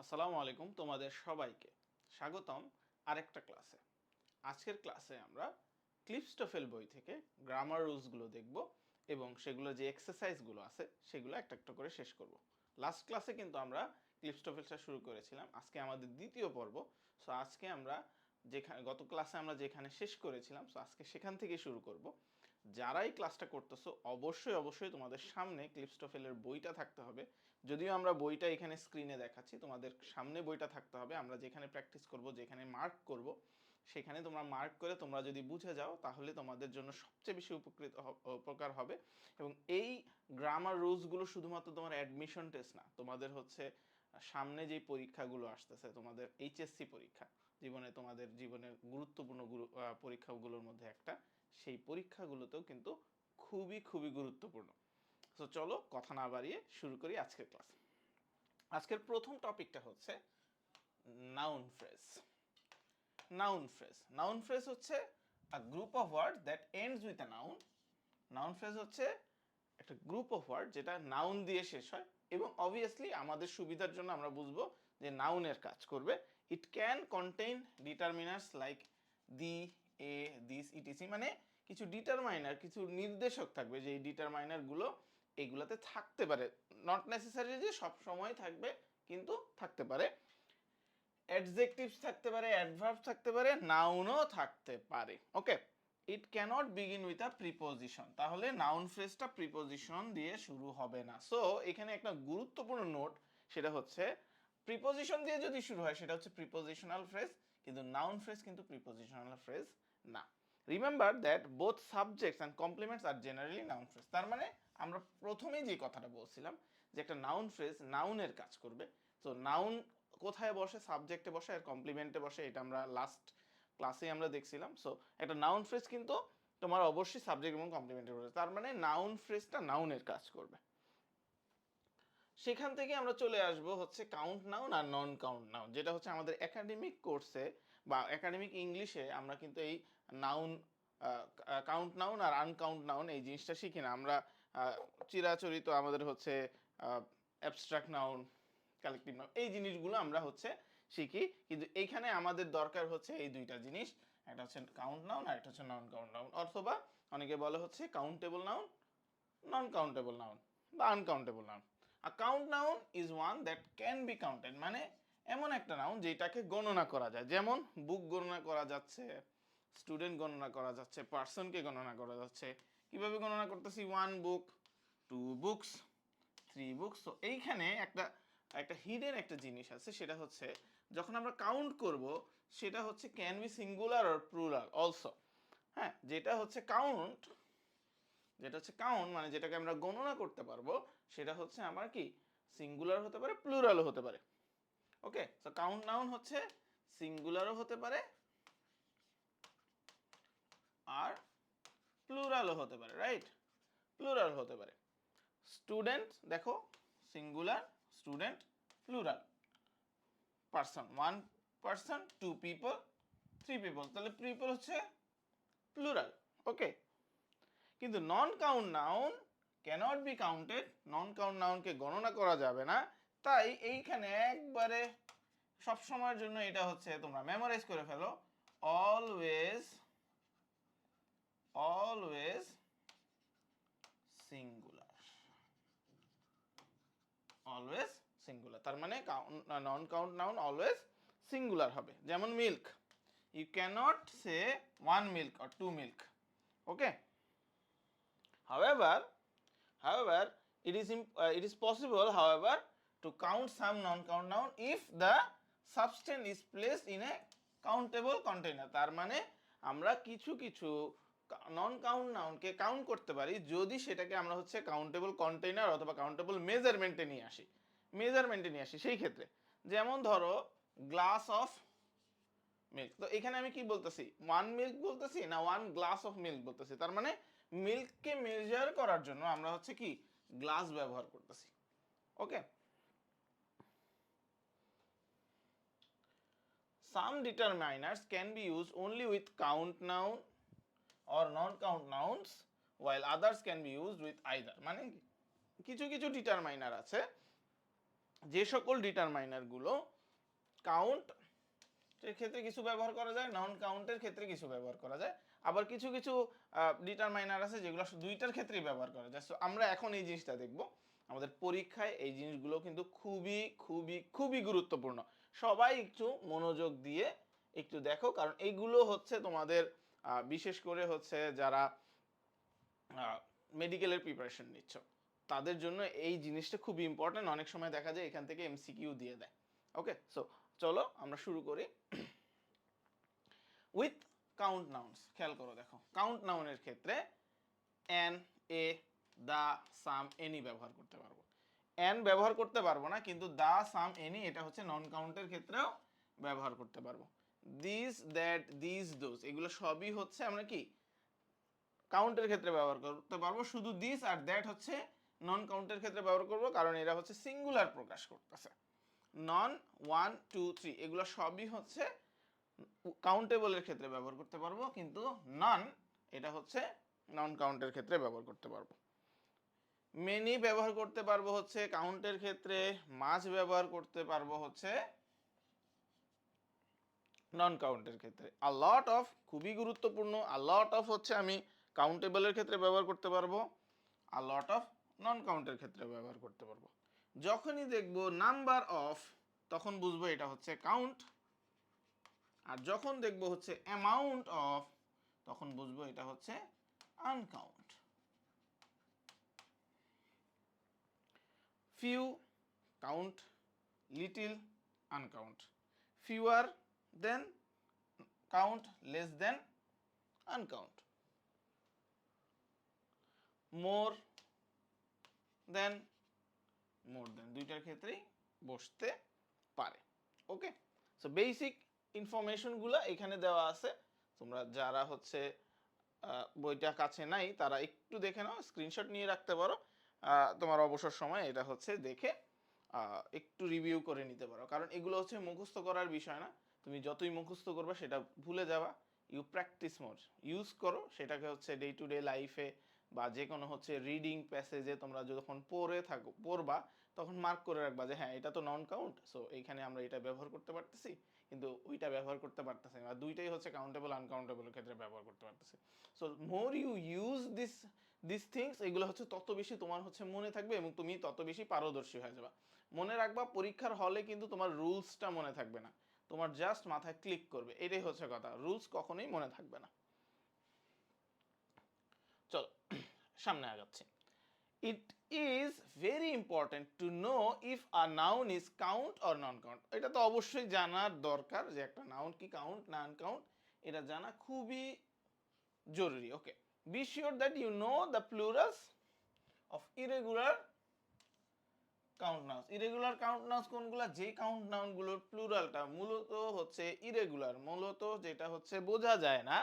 আসসালামু আলাইকুম তোমাদের সবাইকে স্বাগতম আরেকটা ক্লাসে। আজকের ক্লাসে আমরা ক্লিফস টোফেল বই থেকে গ্রামার রুলসগুলো দেখব এবং সেগুলো যে এক্সারসাইজগুলো আছে সেগুলো একটা একটা করে শেষ করব। লাস্ট ক্লাসে কিন্তু আমরা ক্লিফস টোফেলটা শুরু করেছিলাম, আজকে আমাদের দ্বিতীয় পর্ব। সো আজকে আমরা গত ক্লাসে আমরা যেখানে শেষ করেছিলাম, সো আজকে সেখান থেকে শুরু করব। যারাই ক্লাসটা করতেছো অবশ্যই তোমাদের সামনে ক্লিফস টোফেলের বইটা থাকতে হবে। যদিও আমরা বইটা এখানে স্ক্রিনে দেখাচ্ছি, তোমাদের সামনে বইটা থাকতে হবে। আমরা যেখানে প্র্যাকটিস করব, যেখানে মার্ক করব, সেখানে তোমরা মার্ক করে তোমরা যদি বুঝে যাও তাহলে তোমাদের জন্য সবচেয়ে বেশি উপকার হবে। এবং এই গ্রামার রুলসগুলো শুধুমাত্র তোমার অ্যাডমিশন টেস্ট না, তোমাদের হচ্ছে সামনে যে পরীক্ষাগুলো আসতেছে, তোমাদের এইচএসসি পরীক্ষা, তোমাদের জীবনের গুরুত্বপূর্ণ পরীক্ষাগুলোর মধ্যে একটা, সেই পরীক্ষাগুলোতেও কিন্তু খুবই গুরুত্বপূর্ণ। তো চলো কথা না বাড়িয়ে শুরু করি আজকের ক্লাস। আজকের প্রথম টপিকটা হচ্ছে নাউন ফ্রেজ। নাউন ফ্রেজ হচ্ছে a group of word that ends with a noun. Noun phrase হচ্ছে একটা গ্রুপ অফ ওয়ার্ড যেটা নাউন দিয়ে শেষ হয়, এবং অবভিয়াসলি আমাদের সুবিধার জন্য আমরা বুঝবো যে নাউনের কাজ করবে। It can contain determiners like the, A, this, etc, মানে কিছু ডিটারমাইনার, কিছু নির্দেশক থাকবে, যে এই ডিটারমাইনারগুলো এগুলাতে থাকতে পারে। নট নেসেসারি যে সব সময় থাকবে, কিন্তু থাকতে পারে। অ্যাডজেক্টিভস থাকতে পারে, অ্যাডভার্ব থাকতে পারে, নাউনও থাকতে পারে। Okay, it cannot begin with a preposition, তাহলে নাউন ফ্রেজটা প্রিপোজিশন দিয়ে শুরু হবে না। সো এখানে একটা গুরুত্বপূর্ণ নোট, সেটা হচ্ছে প্রিপোজিশন দিয়ে যদি শুরু হয় সেটা হচ্ছে প্রিপোজিশনাল ফ্রেজ, কিন্তু নাউন ফ্রেজ কিন্তু প্রিপোজিশনাল ফ্রেজ না। Remember that both subjects and complements are generally noun phrase. তার মানে আমরা প্রথমেই যে কথাটা বলছিলাম যে একটা নাউন ফ্রেজ নাউনের কাজ করবে। তো নাউন কোথায় বসে? সাবজেক্টে বসে আর কমপ্লিমেন্টে বসে, এটা আমরা লাস্ট ক্লাসে আমরা দেখছিলাম। সো একটা নাউন ফ্রেজ কিন্তু তোমার অবশ্যই সাবজেক্ট এবং কমপ্লিমেন্টে বসে, তার মানে নাউন ফ্রেজটা নাউনের কাজ করবে। সেখান থেকে আমরা চলে আসব হচ্ছে কাউন্ট নাউন আর নন কাউন্ট নাউন, যেটা হচ্ছে আমাদের একাডেমিক কোর্সে বা একাডেমিক ইংলিশে আমরা কিন্তু এই নাউন, কাউন্ট নাউন আর আনকাউন্ট নাউন এই জিনিসটা শিখি না আমরা। চিরাচরিত আমাদের হচ্ছে অ্যাবস্ট্রাক্ট নাউন, কালেকটিভ নাউন, এই জিনিসগুলো আমরা হচ্ছে শিখি, কিন্তু এইখানে আমাদের দরকার হচ্ছে এই দুইটা জিনিস, একটা হচ্ছে কাউন্ট নাউন আর একটা হচ্ছে নন কাউন্ট নাউন, অথবা অনেকে বলে হচ্ছে countable noun, non countable noun বা uncountable noun. A count noun is one that can be counted, মানে এমন একটা নাউন যেটাকে গণনা করা যায়। যেমন বুক গণনা করা যাচ্ছে, স্টুডেন্ট গণনা করা যাচ্ছে, পার্সনকে গণনা করা যাচ্ছে। কিভাবে গণনা করতেছি? 1 বুক, 2 বুকস, 3 বুকস। তো এইখানে একটা একটা হিডেন একটা জিনিস আছে, সেটা হচ্ছে যখন আমরা কাউন্ট করব সেটা হচ্ছে can be singular or plural also. হ্যাঁ, যেটা হচ্ছে কাউন্ট মানে যেটাকে আমরা গণনা করতে পারবো, সেটা হচ্ছে আমার কি সিঙ্গুলার হতে পারে, প্লুরালও হতে পারে। ওকে, সো কাউন্ট নাউন হচ্ছে সিঙ্গুলারও হতে পারে আর প্লুরালও হতে পারে, রাইট? প্লুরাল হতে পারে। স্টুডেন্ট দেখো, singular, student plural. Person, 1 person, 2 people, 3 people, তাহলে পিপল হচ্ছে প্লুরাল। ওকে, কিন্তু non count noun cannot be counted, non count নাউনকে গণনা করা যাবে না। তাই এইখানে একবারে সব সময়ের জন্য এটা হচ্ছে তোমরা মেমোরাইজ করে ফেলো, always always singular, always singular. তার মানে non count noun always singular হবে। যেমন milk, you cannot say 1 milk or 2 milk. Okay, however it is possible, however, to count some non-count noun if the substance is placed in a countable container. তার মানে আমরা কিছু কিছু non count নাউনকে count করতে পারি যদি সেটাকে আমরা হচ্ছে কাউন্টেবল কন্টেইনার অথবা কাউন্টেবল মেজারমেন্টে নিয়ে আসি। সেই ক্ষেত্রে যেমন ধরো গ্লাস অফ মিল্ক, তো এখানে আমি কি বলতেছি? 1 মিল্ক বলতেছি না 1 গ্লাস অফ মিল্ক বলতেছি। তার মানে মিল্ককে মেজার করার জন্য আমরা হচ্ছে কি গ্লাস ব্যবহার করতেছি। ওকে, some determiners can be used only with count noun or non count nouns while others can be used with either, মানে কিছু কিছু ডিটারমাইনার আছে যে সকল ডিটারমাইনারগুলো কাউন্ট এর ক্ষেত্রে কিছু ব্যবহার করা যায়, নন কাউন্টের ক্ষেত্রে কিছু ব্যবহার করা যায়, আবার কিছু কিছু ডিটারমাইনার আছে যেগুলো দুইটার ক্ষেত্রেই ব্যবহার করা যায়। সো আমরা এখন এই জিনিসটা দেখব। আমাদের পরীক্ষায় এই জিনিসগুলো কিন্তু খুবই খুবই খুবই গুরুত্বপূর্ণ। সবাই একটু মনোযোগ দিয়ে একটু দেখো, কারণ এইগুলো হচ্ছে তোমাদের বিশেষ করে হচ্ছে যারা মেডিকেলের প্রিপারেশন নিচ্ছ তাদের জন্য এই জিনিসটা খুবই ইম্পর্টেন্ট। অনেক সময় দেখা যায় এখান থেকে এমসিকিউ দিয়ে দেয়। ওকে, সো চলো আমরা শুরু করি। উইথ কাউন্ট নাউন্স, খেয়াল করো, দেখো কাউন্ট নাউনের ক্ষেত্রে an, A, the, some, any ব্যবহার করতে পারবো। অ্যান ব্যবহার করতে পারবো না, কিন্তু দা, সাম, এনি এটা হচ্ছে নন কাউন্টের ক্ষেত্রেও ব্যবহার করতে পারবো। দিস, দ্যাট, দিস, দোজ এগুলো সবই হচ্ছে আমরা কি কাউন্টের ক্ষেত্রে ব্যবহার করতে পারবো। শুধু দিস আর দ্যাট হচ্ছে নন কাউন্টের ক্ষেত্রে ব্যবহার করবো, কারণ এরা হচ্ছে সিঙ্গুলার প্রকাশ করতেছে। নন, ওয়ান, টু, থ্রি এগুলো সবই হচ্ছে কাউন্টেবলের ক্ষেত্রে ব্যবহার করতে পারবো, কিন্তু নন এটা হচ্ছে নন কাউন্টের ক্ষেত্রে ব্যবহার করতে পারবো। মেনি ব্যবহার করতে পারবো হচ্ছে কাউন্টের ক্ষেত্রে, মাছ ব্যবহার করতে পারবো হচ্ছে নন কাউন্টের ক্ষেত্রে। আ লট অফ খুবই গুরুত্বপূর্ণ, আ লট অফ হচ্ছে আমি কাউন্টেবলের ক্ষেত্রে ব্যবহার করতে পারবো, আ লট অফ নন কাউন্টের ক্ষেত্রে ব্যবহার করতে পারবো। যখনই দেখবো নাম্বার অফ তখন বুঝবো এটা হচ্ছে কাউন্ট, আর যখন দেখবো হচ্ছে অ্যামাউন্ট অফ তখন বুঝবো এটা হচ্ছে uncount. Few count, little uncount, fewer than count, less than uncount, more than, more than দুইটার ক্ষেত্রেই বসতে পারে। ওকে, সো বেসিক ইনফরমেশনগুলো এখানে দেওয়া আছে। তোমরা যারা হচ্ছে বইটা কাছে নাই তারা একটু দেখে নাও, স্ক্রিনশট নিয়ে রাখতে পারো। তোমার অবসর সময় এটা হচ্ছে দেখে একটু রিভিউ করে নিতে পারো, কারণ এগুলো হচ্ছে মুখস্থ করার বিষয় না। তুমি যতই মুখস্থ করবে সেটা ভুলে যাবা। ইউ প্র্যাকটিস মোর, ইউজ করো সেটাকে হচ্ছে ডে টু ডে লাইফে বা যে কোনো হচ্ছে রিডিং প্যাসেজে তোমরা যখন পড়বা তখন মার্ক করে রাখবা যে হ্যাঁ এটা তো নন কাউন্ট, সো এইখানে আমরা এটা ব্যবহার করতে পারতেছি কিন্তু ওইটা ব্যবহার করতে পারতেছি না, দুইটাই হচ্ছে কাউন্টেবল আনকাউন্টেবলের ক্ষেত্রে ব্যবহার করতে পারতেছি। So more you use this things এগুলো হচ্ছে তত বেশি তোমার হচ্ছে মনে থাকবে এবং তুমি তত বেশি পারদর্শী হয়ে যাবে। মনে রাখবা পরীক্ষার হলে কিন্তু তোমার রুলসটা মনে থাকবে না, তোমার জাস্ট মাথায় ক্লিক করবে, এটাই হচ্ছে কথা। রুলস কখনোই মনে থাকবে না। চলো সামনে আগাচ্ছি। It is very important to know if a noun is count or non count. এটা তো অবশ্যই জানার দরকার যে একটা নাউন কি কাউন্ট নন কাউন্ট, এটা জানা খুবই জরুরি। Okay, be sure that you know the plurals of irregular count nouns. Irregular count nouns কোনগুলো? যে কাউন্ট নাউনগুলোর প্লুরালটা মূলত হচ্ছে ইরেগুলার, মূলত যেটা হচ্ছে বোঝা যায় না,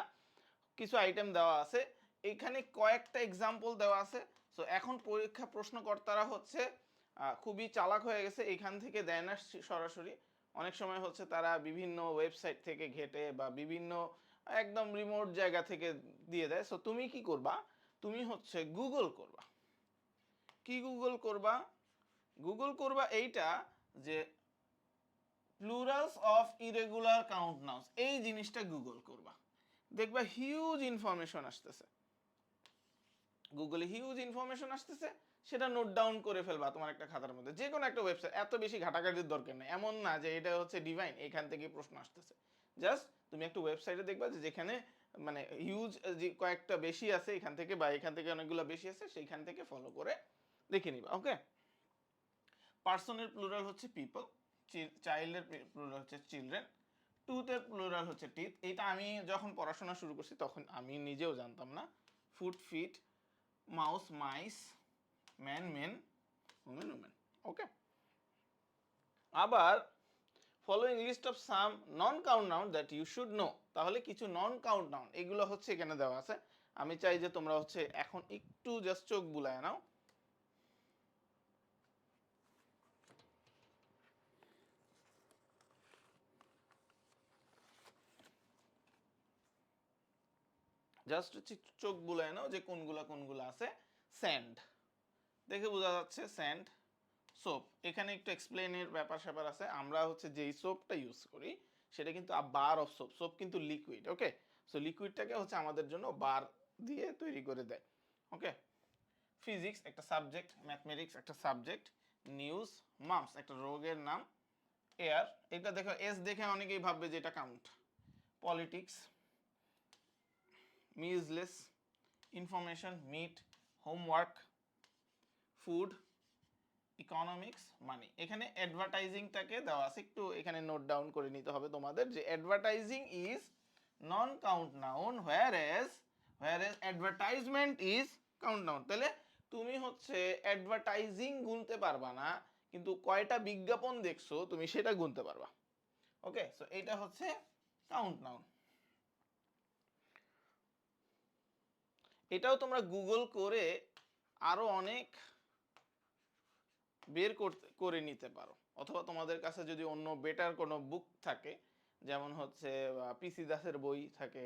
কিছু আইটেম দেওয়া আছে এখানে, কয়েকটা এক্সাম্পল দেওয়া আছে। সো এখন পরীক্ষা প্রশ্নকর্তারা হচ্ছে খুবই চালাক হয়ে গেছে, এখান থেকে দেয় না সরাসরি। অনেক সময় হচ্ছে তারা বিভিন্ন ওয়েবসাইট থেকে ঘেটে বা বিভিন্ন একদম রিমোট জায়গা থেকে দিয়ে দেয়। সো তুমি কি করবা? তুমি হচ্ছে গুগল করবা। কি গুগল করবা? গুগল করবা এইটা যে plurals of irregular count nouns, এই জিনিসটা গুগল করবা, দেখবা হিউজ ইনফরমেশন আসতেছে। গুগলে হিউজ ইনফরমেশন আসতেছে, সেটা নোট ডাউন করে ফেলবা তোমার একটা খাতার মধ্যে, যে কোনো একটা ওয়েবসাইট, এত বেশি ঘাটাঘাটির দরকার নেই। এমন না যে এটা হচ্ছে ডিভাইন এখান থেকে প্রশ্ন আসতেছে। জাস্ট তুমি একটা ওয়েবসাইটে দেখবা যে যেখানে মানে হিউজ যে কয়েকটা বেশি আছে এখান থেকে বা এখান থেকে অনেকগুলো বেশি আছে, সেইখান থেকে ফলো করে দেখে নিবা। ওকে, পার্সনের প্লুরাল হচ্ছে পিপল, চাইল্ডের প্লুরাল হচ্ছে চিলড্রেন, টুথের প্লুরাল হচ্ছে টিথ। এটা আমি যখন পড়াশোনা শুরু করছি তখন আমি নিজেও জানতাম না। Foot feet, mouse mice, man men, woman women. Okay, আবার following list of some non count noun that you should know. তাহলে কিছু নন কাউন্ট নাউন এগুলো হচ্ছে এখানে দেওয়া আছে। আমি চাই যে তোমরা হচ্ছে এখন একটু জাস্ট চোখ বুলায় নাও। জাস্ট হচ্ছে চোখ বুলায় নাও যে কোনগুলা কোনগুলা আছে। স্যান্ড দেখে বোঝা যাচ্ছে স্যান্ড, সোপ, এখানে একটু এক্সপ্লেনের ব্যাপার স্যাপার আছে। আমরা হচ্ছে যেই সোপটা ইউজ করি সেটা কিন্তু বার অফ সোপ, সোপ কিন্তু লিকুইড, ওকে। সো লিকুইডটাকে হচ্ছে আমাদের জন্য বার দিয়ে তৈরি করে দেয়, ওকে। ফিজিক্স একটা সাবজেক্ট, ম্যাথমেটিক্স একটা সাবজেক্ট, নিউজ, মামস একটা রোগের নাম, এয়ার, এটা দেখো এস দেখে অনেকেই ভাববে যে এটা count, politics, measles, information, meat, homework, food, economics, money. এখানে অ্যাডভার্টাইজিংটাকে দেওয়া আছে, একটু এখানে নোট ডাউন করে নিতে হবে তোমাদের, যে advertising is non count noun whereas advertisement is count noun. তাহলে তুমি হচ্ছে অ্যাডভার্টাইজিং গুনতে পারবা না, কিন্তু কয়টা বিজ্ঞাপন দেখছো তুমি সেটা গুনতে পারবা, ওকে। সো এটা হচ্ছে কাউন্ট নাউন। এটাও তোমরা গুগল করে আরো অনেক বের করে নিতে পারো, অথবা তোমাদের কাছে যদি অন্য বেটার কোনো বুক থাকে, যেমন হচ্ছে পিসি দাসের বই থাকে,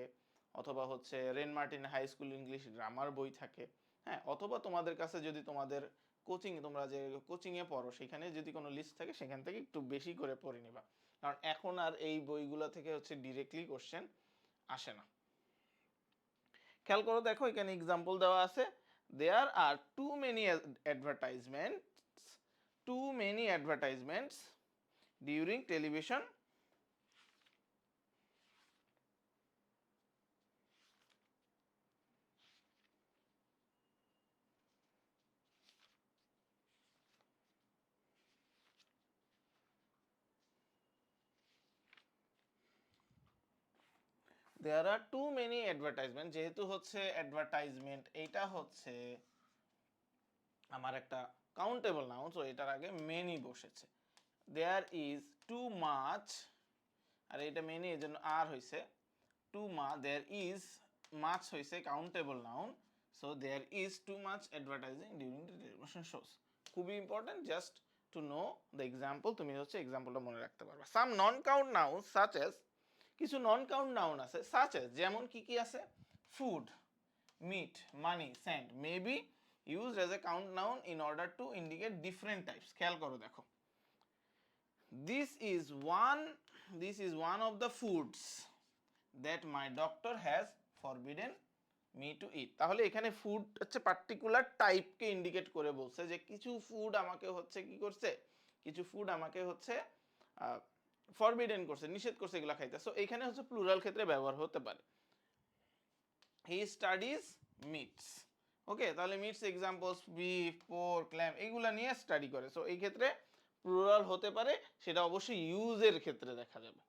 অথবা হচ্ছে Wren Martin high school English grammar বই থাকে, হ্যাঁ, অথবা তোমাদের কাছে যদি তোমাদের কোচিং, তোমরা যে কোচিংয়ে পড়ো সেখানে যদি কোনো লিস্ট থাকে সেখান থেকে একটু বেশি করে পড়ে নিবা, কারণ এখন আর এই বইগুলো থেকে হচ্ছে ডিরেক্টলি কোশ্চেন আসে না। খেয়াল করো, দেখো এখানে এক্সাম্পল দেওয়া আছে, there are too many advertisements during television there are too many advertisement, যেহেতু হচ্ছে অ্যাডভার্টাইজমেন্ট এইটা হচ্ছে আমার একটা কাউন্টেবল নাউন, সো এটার আগে মেনি বসেছে, দেয়ার ইজ টু মাচ, আর এটা মেনি এর জন্য আর হইছে, too much, there is much হইছে countable noun, so there is too much advertising during the television shows. খুবই important, just to know the example, তুমি হচ্ছে এক্সাম্পলটা মনে রাখতে পারবে। Some non count noun such as, কিছু নন কাউন্ট নাউন আছে, সাচ এস যেমন কি কি আছে, food, meat, money, sand may be used as a count noun in order to indicate different types। খেয়াল করো, দেখো, this is one of the foods that my doctor has forbidden me to eat। তাহলে এখানে food হচ্ছে particular টাইপকে indicate করে বলছে যে কিছু ফুড আমাকে হচ্ছে কি করছে, কিছু ফুড আমাকে হচ্ছে ফরবিডেন করছে, নিষেধ করছে এগুলা খাইতে। সো এখানে হচ্ছে প্লুরাল ক্ষেত্রে ব্যবহার হতে পারে, হি স্টাডিজ মিটস, ওকে। তাহলে meets examples beef, pork, lamb এগুলা নিয়ে স্টাডি করে, সো এই ক্ষেত্রে প্লুরাল হতে পারে, সেটা অবশ্যই ইউজের ক্ষেত্রে দেখা যাবে।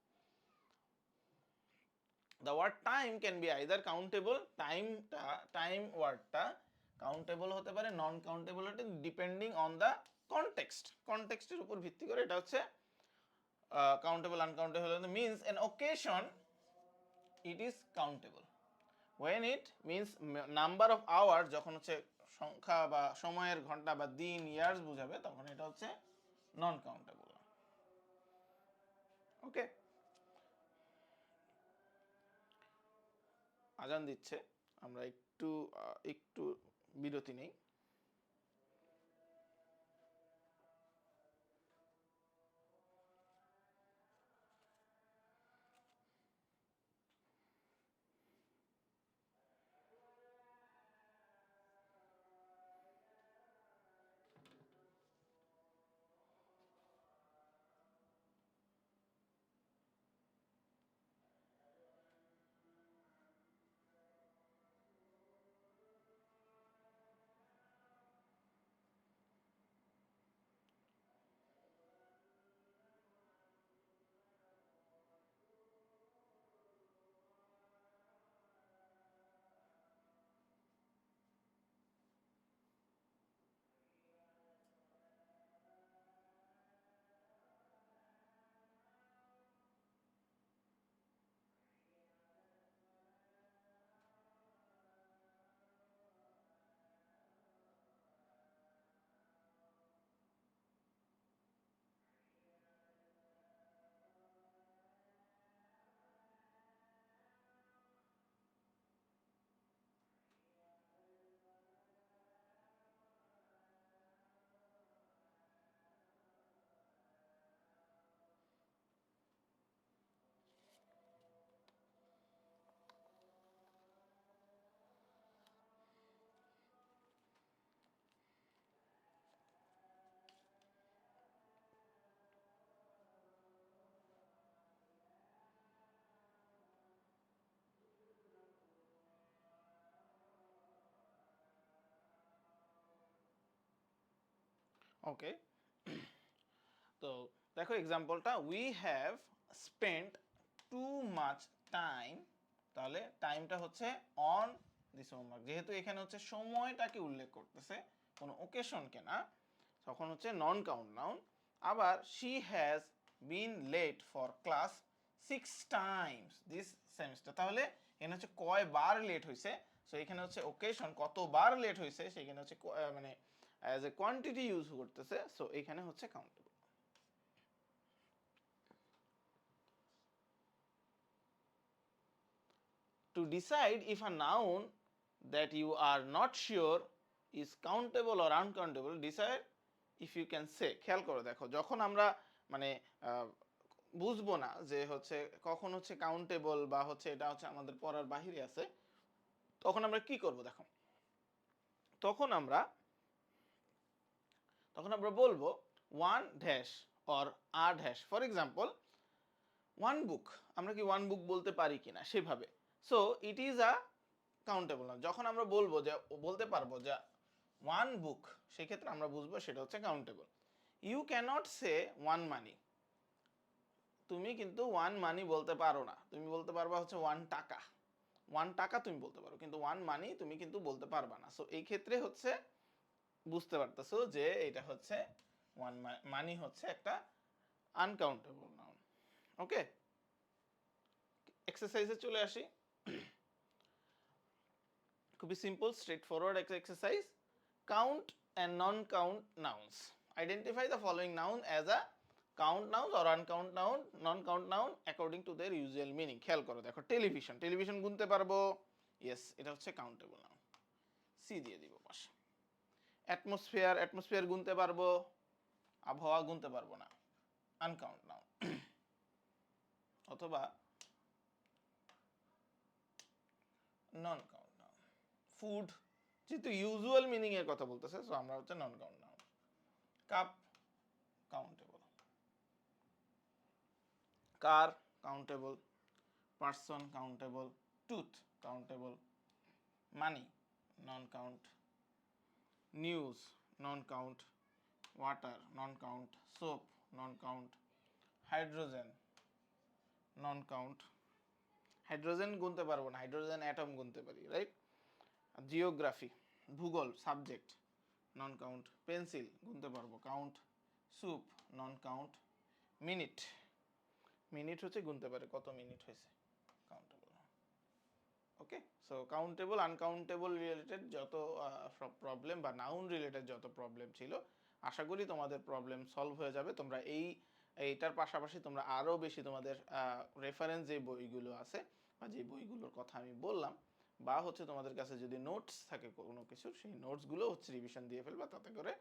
The word time can be either countable, time ওয়ার্ডটা কাউন্টেবল হতে পারে, নন কাউন্টেবল হতে, ডিপেন্ডিং অন দ্য কনটেক্সটের উপর ভিত্তি করে এটা হচ্ছে countable uncountable means an occasion it is countable, when it means number of hours, যখন হচ্ছে সংখ্যা বা সময়ের ঘন্টা বা দিন, ইয়ার্স বোঝাবে, তখন এটা হচ্ছে নন কাউন্টেবল, ওকে। আজান দিচ্ছে, আমরা একটু বিরতি নেই। ওকে, তো দেখো এক্সাম্পলটা, we have spent too much time, তাহলে টাইমটা হচ্ছে অন দিস হোমওয়ার্ক, যেহেতু এখানে হচ্ছে সময়টাকে উল্লেখ করতেছে কোনো ওকেশনকে না, তখন হচ্ছে নন কাউন্ট নাউন। আবার she has been late for class 6 times this semester, তাহলে এখানে হচ্ছে কয়বার লেট হয়েছে, সো এখানে হচ্ছে ওকেশন কতবার লেট হয়েছে সেখানে হচ্ছে মানে অ্যাজ এ কোয়ান্টিটি ইউজ করতেছে, সো এখানে হচ্ছে countable. To decide if a noun that you are not sure is countable or uncountable, decide if you can say, খেয়াল করো দেখো, যখন আমরা মানে বুঝবো না যে হচ্ছে কখন হচ্ছে কাউন্টেবল বা হচ্ছে এটা হচ্ছে আমাদের পড়ার বাহিরে আছে, তখন আমরা কি করব দেখো, তখন আমরা বলবো one dash or a dash, for example one বুক, আমরা কি ওয়ান বুক বলতে পারি কিনা সেভাবে, so it is a countable না। যখন আমরা বলবো যে বলতে পারবো যে ওয়ান বুক, সেক্ষেত্রে আমরা বুঝবো সেটা হচ্ছে countable. You cannot say one money, তুমি কিন্তু ওয়ান মানি বলতে পারো না, তুমি বলতে পারবা হচ্ছে ওয়ান টাকা, ওয়ান টাকা তুমি বলতে পারো, কিন্তু ওয়ান মানি তুমি কিন্তু বলতে পারবা না। সো এই ক্ষেত্রে হচ্ছে বুঝতে পারতেছো যে এটা হচ্ছে ওয়ান মানি হচ্ছে একটা আনকাউন্টেবল নাউন। ওকে, এক্সারসাইজে চলে আসি। খুবই simple straight forward exercise, count and non count nouns, identify the following noun as a count noun or uncount noun, non count noun according to their usual meaning. খেয়াল করো দেখো, television, television গুনতে পারবো, yes এটা হচ্ছে countable noun, C দিয়ে দিব পাশে। অ্যাটমসফিয়ার, অ্যাটমসফিয়ার গুনতে পারবো, আবহাওয়া গুনতে পারবো না, আনকাউন্ট নাউন। অথবা নন কাউন্ট নাউন। ফুড, যেহেতু ইউজুয়াল মিনিং এর কথা বলতেছে, সো আমরা হচ্ছে non count noun. Cup countable, car countable, person countable, tooth countable, money non count, news non count, water non count, soap non count, hydrogen non count, hydrogen গুনতে পারবো না, hydrogen atom গুনতে পারি, রাইট। জিওগ্রাফি, ভূগোল subject non count, pencil গুনতে পারবো, count, soup non count, minute, minute হচ্ছে গুনতে পারে কত মিনিট হয়েছে, কাউন্টেবল। ওকে, সো কাউন্টেবল আনকাউন্টেবল রিলেটেড যত সব প্রবলেম বা নাউন রিলেটেড যত প্রবলেম ছিল, আশা করি তোমাদের প্রবলেম সলভ হয়ে যাবে। তোমরা এইটার পাশাপাশি তোমরা আরও বেশি তোমাদের রেফারেন্স যে বইগুলো আছে বা যে বইগুলোর কথা আমি বললাম, বা হচ্ছে তোমাদের কাছে যদি নোটস থাকে কোনো কিছু, সেই নোটসগুলো হচ্ছে রিভিশন দিয়ে ফেলবা, তাতে করে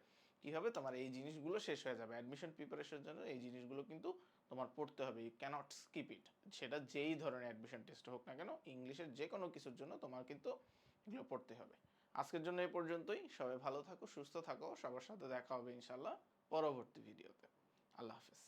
কী হবে, তোমার এই জিনিসগুলো শেষ হয়ে যাবে। অ্যাডমিশন প্রিপারেশনের জন্য এই জিনিসগুলো কিন্তু তোমার পড়তে হবে, ইউ ক্যানট স্কিপ ইট, সেটা যেই ধরনের অ্যাডমিশন টেস্ট হোক না কেন, ইংলিশের যে কোনো কিছুর জন্য তোমার কিন্তু এগুলো পড়তে হবে। আজকের জন্য এই পর্যন্তই, সবাই ভালো থাকো, সুস্থ থাকো, সবার সাথে দেখা হবে ইনশাল্লাহ পরবর্তী ভিডিওতে। আল্লাহ হাফেজ।